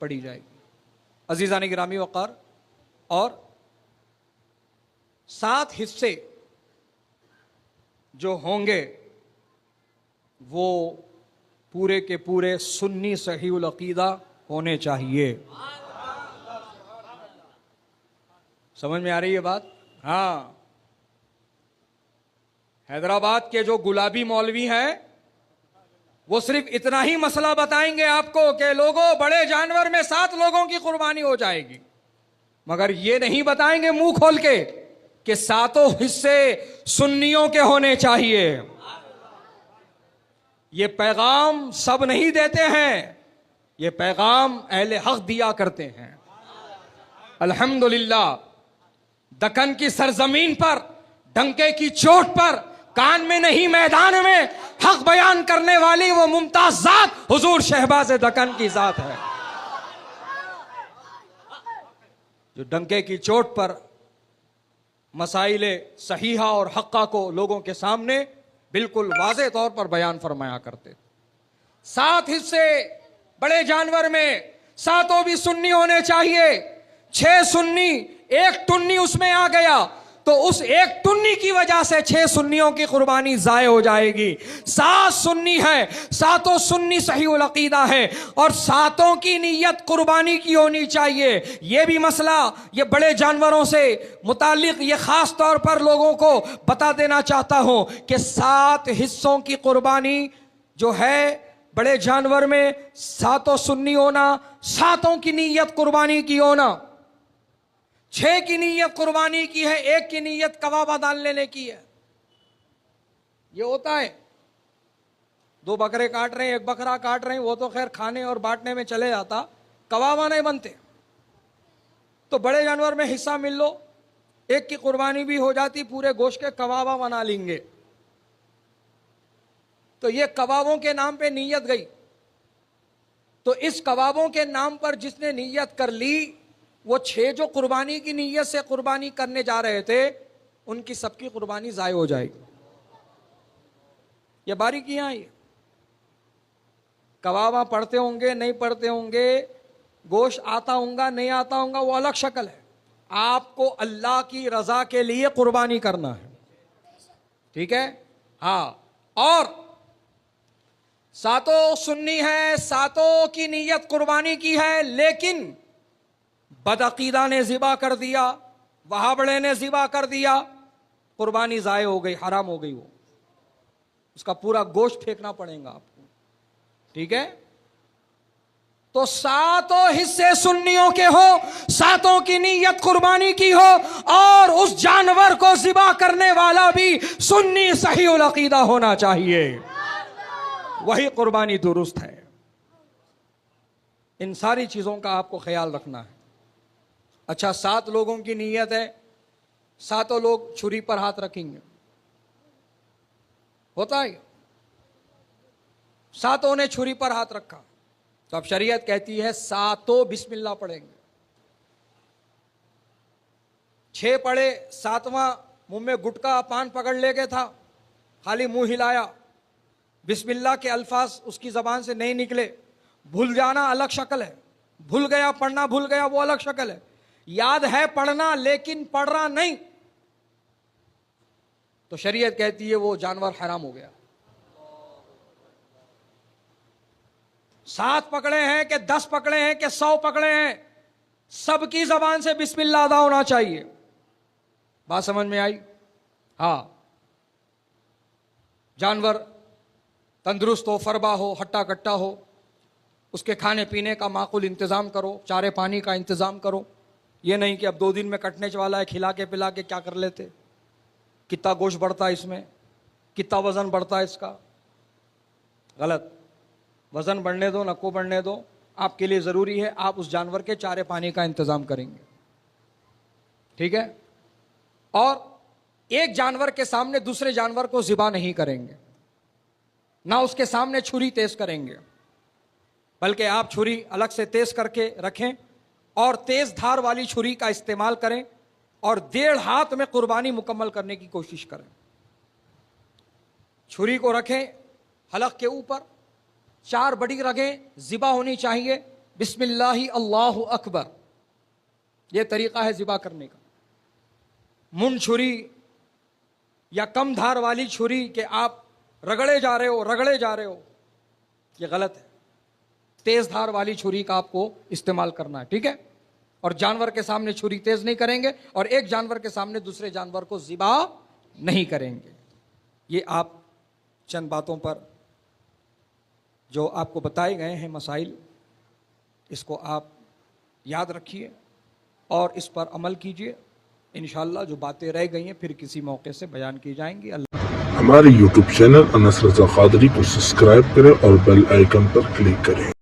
पढ़ी जाएगी। अजीज़ान गिरामी वक़ार, और 7 हिस्से जो होंगे वो पूरे के पूरे सुन्नी सहीहुल अकीदा होने चाहिए। समझ में आ रही है बात? हाँ, हैदराबाद के जो गुलाबी मौलवी हैं वो सिर्फ इतना ही मसला बताएंगे आपको कि लोगों, बड़े जानवर में 7 लोगों की कुर्बानी हो जाएगी, मगर ये नहीं बताएंगे मुंह खोल के कि 7 हिस्से सुन्नियों के होने चाहिए। ये पैगाम सब नहीं देते हैं, ये पैगाम अहले हक दिया करते हैं। अल्हम्दुलिल्लाह, दक्कन की सरजमीन पर, डंके की चोट पर, कान में नहीं मैदान में हक बयान करने वाली वो मुमताज जात हुजूर शहबाज दक्कन की जात है, जो डंके की चोट पर मसाइले सहीहा और हक्का को लोगों के सामने बिल्कुल वाज़े तौर पर बयान फरमाया करते। 7 हिस्से बड़े जानवर में, 7 भी सुन्नी होने चाहिए। 6 सुन्नी, 1 टुन्नी उसमें आ गया तो उस 1 टुन्नी की वजह से 6 सुन्नियों की कुर्बानी जाये हो जाएगी। 7 सुन्नी है, 7 सुन्नी सहीहुल अकीदा है, और 7 की नीयत कुर्बानी की होनी चाहिए। यह भी मसला, ये बड़े जानवरों से मुतालिक ये खास तौर पर लोगों को बता देना चाहता हूं कि 7 हिस्सों की कुर्बानी जो है बड़े जानवर में, 7 सुन्नी होना, 7 की नीयत कुर्बानी की होना। 6 की नीयत कुर्बानी की है, 1 की नीयत कबाबा दान लेने की है। ये होता है, 2 बकरे काट रहे हैं, 1 बकरा काट रहे हैं, वो तो खैर खाने और बांटने में चले जाता, कबाबा नहीं बनते। तो बड़े जानवर में हिस्सा मिल लो, 1 की कुर्बानी भी हो जाती, पूरे गोश्त के कबाबा बना लेंगे। तो ये कबाबों के नाम पे नीयत गई। तो इस कबाबों के नाम पर जिसने नीयत कर ली, वो 6 जो कुर्बानी की नीयत से कुर्बानी करने जा रहे थे, उनकी सबकी कुर्बानी जाय हो जाएगी। ये बारीकियां हैं। कबाबा पढ़ते होंगे, नहीं पढ़ते होंगे, गोश्त आता होगा, नहीं आता होगा, वो अलग शक्ल है। आपको अल्लाह की रजा के लिए कुर्बानी करना है, ठीक है? हाँ, और 7 सुन्नी है, 7 की नीयत कुर्बानी की है, लेकिन बदअकीदा ने ज़िबा कर दिया, वहाबड़े ने ज़िबा कर दिया, कुर्बानी ज़ाय हो गई, हराम हो गई। वो उसका पूरा गोश्त फेंकना पड़ेगा आपको, ठीक है? तो 7 हिस्से सुन्नियों के हो, 7 की नीयत कुर्बानी की हो, और उस जानवर को ज़िबा करने वाला भी सुन्नी सहीहुल अकीदा होना चाहिए, वही कुर्बानी दुरुस्त है। इन सारी चीज़ों का आपको ख्याल रखना है। अच्छा, 7 लोगों की नीयत है, 7 लोग छुरी पर हाथ रखेंगे, होता है? 7 ने छुरी पर हाथ रखा, तो अब शरीयत कहती है 7 बिस्मिल्लाह पढ़ेंगे। 6 पढ़े, 7वां मुंह में गुटका पान पकड़ लेके था, खाली मुंह हिलाया, बिस्मिल्लाह के अल्फाज उसकी जबान से नहीं निकले। भूल जाना अलग शक्ल है, भूल गया, पढ़ना भूल गया, वो अलग शक्ल है। याद है पढ़ना लेकिन पढ़ रहा नहीं, तो शरीयत कहती है वो जानवर हराम हो गया। 7 पकड़े हैं कि 10 पकड़े हैं कि 100 पकड़े हैं, सबकी जबान से बिस्मिल्लाह अदा होना चाहिए। बात समझ में आई? हाँ, जानवर तंदुरुस्त हो, फरबा हो, हट्टा कट्टा हो, उसके खाने पीने का माकूल इंतजाम करो, चारे पानी का इंतजाम करो। ये नहीं कि अब 2 दिन में कटने वाला है, खिला के पिला के क्या कर लेते, कितना गोश्त बढ़ता है इसमें, कितना वजन बढ़ता है इसका। गलत। वजन बढ़ने दो, नको बढ़ने दो, आपके लिए ज़रूरी है आप उस जानवर के चारे पानी का इंतज़ाम करेंगे, ठीक है? और एक जानवर के सामने दूसरे जानवर को ज़िबा नहीं करेंगे, ना उसके सामने छुरी तेज करेंगे, बल्कि आप छुरी अलग से तेज करके रखें और तेज धार वाली छुरी का इस्तेमाल करें और 1.5 हाथ में कुर्बानी मुकम्मल करने की कोशिश करें। छुरी को रखें हलक के ऊपर, 4 बड़ी रगें ज़िबा होनी चाहिए, बिस्मिल्लाहि अल्लाहु अकबर, यह तरीका है ज़िबा करने का। मुंड छुरी या कम धार वाली छुरी के आप रगड़े जा रहे हो, यह गलत है। तेज धार वाली छुरी का आपको इस्तेमाल करना है, ठीक है। और जानवर के सामने छुरी तेज नहीं करेंगे और एक जानवर के सामने दूसरे जानवर को ज़िबा नहीं करेंगे। ये आप चंद बातों पर जो आपको बताए गए हैं मसाइल, इसको आप याद रखिए और इस पर अमल कीजिए। इंशाअल्लाह जो बातें रह गई हैं फिर किसी मौके से बयान की जाएंगी। हमारे YouTube चैनल अनस रज़ा क़ादरी को सब्सक्राइब करें और बेल आइकन पर क्लिक करें।